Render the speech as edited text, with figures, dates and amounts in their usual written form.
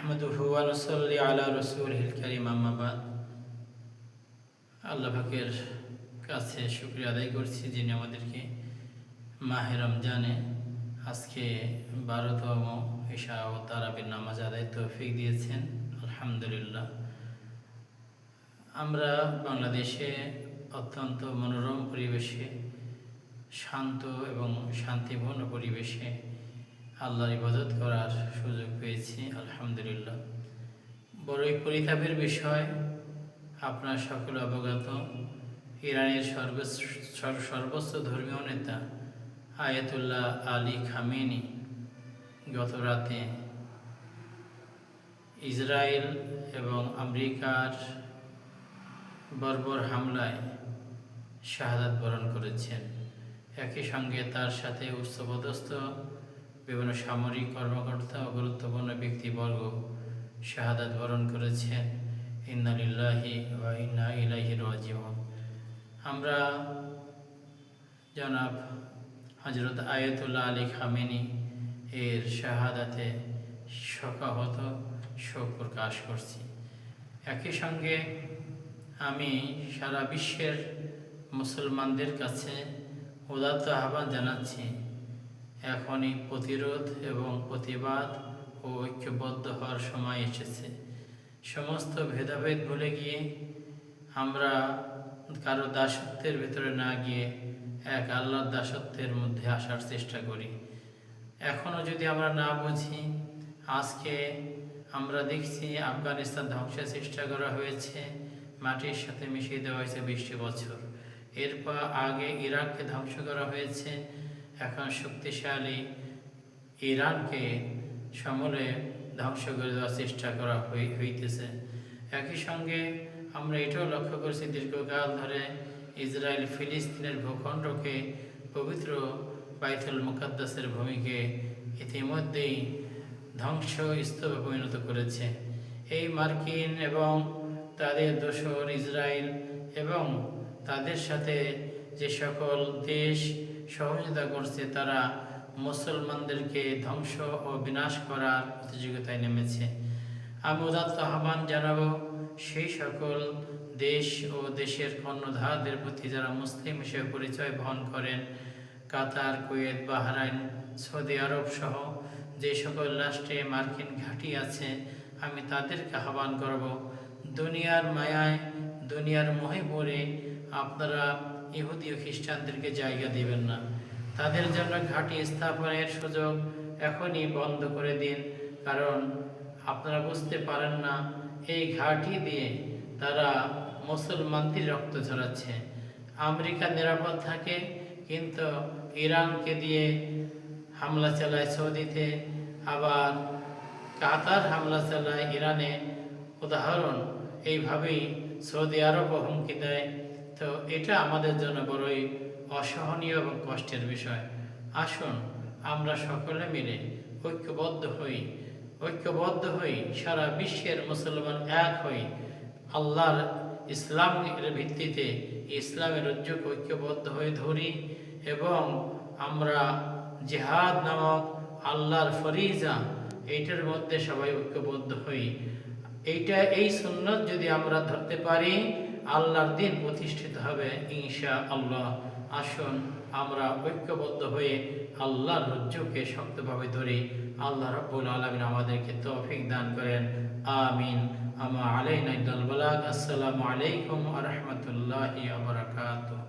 নাহমাদুহু ওয়া নুসাল্লি আলা রাসূলিল কারীম, আম্মা বাদ। আল্লাহ পাকের কাছে শুকরিয়া আদায় করছি, যিনি আমাদেরকে মাহে রমজানে আজকে 12তম ইশা ও তারাবির নামাজ আদায় তৌফিক দিয়েছেন। আলহামদুলিল্লাহ। আমরা বাংলাদেশে অত্যন্ত মনোরম পরিবেশে, শান্ত এবং শান্তিপূর্ণ পরিবেশে আল্লাহর ইবাদত করার সুযোগ পেয়েছি, আলহামদুলিল্লাহ। বড়ই পরিতাপের বিষয়, আপনার সকল অবগত, ইরানের সর্বোচ্চ ধর্মীয় নেতা আয়াতুল্লাহ আলী খামেনি গত রাতে ইসরায়েল এবং আমেরিকার বর্বর হামলায় শাহাদাত বরণ করেছেন। একই সঙ্গে তার সাথে উচ্চপদস্থ বিভিন্ন সামরিক কর্মকর্তা ও গুরুত্বপূর্ণ ব্যক্তিবর্গ শাহাদাত বরণ করেছেন। ইন্না লিল্লাহি ওয়া ইন্না ইলাইহি রাজিউন। আমরা জনাব হযরত আয়াতুল্লাহ আলী খামেনি এর শাহাদাতে শোকাহত, শোক প্রকাশ করছি। একই সঙ্গে আমি সারা বিশ্বের মুসলমানদের কাছে উদাত্ত আহ্বান জানাচ্ছি, এখনই প্রতিরোধ এবং প্রতিবাদ ও ঐক্যবদ্ধ হওয়ার সময় এসেছে। সমস্ত ভেদাভেদ ভুলে গিয়ে আমরা কারো দাসত্বের ভিতরে না গিয়ে এক আল্লাহর দাসত্বের মধ্যে আসার চেষ্টা করি। এখনও যদি আমরা না বুঝি, আজকে আমরা দেখছি আফগানিস্তান ধ্বংসের চেষ্টা করা হয়েছে, মাটির সাথে মিশিয়ে দেওয়া হয়েছে 20 বছর। এরপর আগে ইরাককে ধ্বংস করা হয়েছে, এখন শক্তিশালী ইরানকে সমূলে ধ্বংস করে দেওয়ার চেষ্টা করা হইতেছে। একই সঙ্গে আমরা এটাও লক্ষ্য করছি, দীর্ঘকাল ধরে ইসরায়েল ফিলিস্তিনের ভূখণ্ডকে পবিত্র বাইতুল মুকাদ্দাসের ভূমিকে ইতিমধ্যেই ধ্বংসস্তূপে পরিণত করেছে। এই মার্কিন এবং তাদের দোসর ইসরায়েল এবং তাদের সাথে যে সকল দেশ সহযোগিতা করছে, তারা মুসলমানদেরকে ধ্বংস ও বিনাশ করার প্রতিযোগিতায় নেমেছে। আমি উদাত্ত আহ্বান জানাবো সেই সকল দেশ ও দেশের কর্ণধারদের প্রতি, যারা মুসলিম হিসেবে পরিচয় বহন করেন, কাতার, কুয়েত, বাহরাইন, সৌদি আরব সহ যে সকল রাষ্ট্রে মার্কিন ঘাঁটি আছে, আমি তাদেরকে আহ্বান করব, দুনিয়ার মায়ায়, দুনিয়ার মোহে পড়ে আপনারা ইহুদি ও খ্রিস্টানদেরকে জায়গা দিবেন না। তাদের জন্য ঘাঁটি স্থাপনের সুযোগ এখনই বন্ধ করে দিন, কারণ আপনারা বুঝতে পারেন না এই ঘাঁটি দিয়ে তারা মুসলমানদের রক্ত ঝরাচ্ছে। আমেরিকা নিরাপদ থাকে, কিন্তু ইরানকে দিয়ে হামলা চালায় সৌদিতে, আবার কাতার হামলা চালায় ইরানে। উদাহরণ এইভাবেই সৌদি আরবও হুমকি দেয়। তো এটা আমাদের জন্য বড়ই অসহনীয় এবং কষ্টের বিষয়। আসুন আমরা সকলে মিলে ঐক্যবদ্ধ হই, সারা বিশ্বের মুসলমান এক হই, আল্লাহর ইসলামের ভিত্তিতে ইসলামের উদ্যোগ ঐক্যবদ্ধ হয়ে ধরি এবং আমরা জিহাদ নামক আল্লাহর ফরিজা, এইটার মধ্যে সবাই ঐক্যবদ্ধ হই। এই সুন্নত যদি আমরা ধরতে পারি, আল্লাহর দিন প্রতিষ্ঠিত হবে ইনশাআল্লাহ। আসুন আমরা ঐক্যবদ্ধ হয়ে আল্লাহর রজ্জুকে শক্তভাবে ধরি। আল্লাহ রাব্বুল আলামিন আমাদেরকে তৌফিক দান করেন, আমিন। আমা আলাইনা ইল্লাল বালাগ। আসসালামু আলাইকুম ওয়া রাহমাতুল্লাহি ওয়া বারাকাতুহু।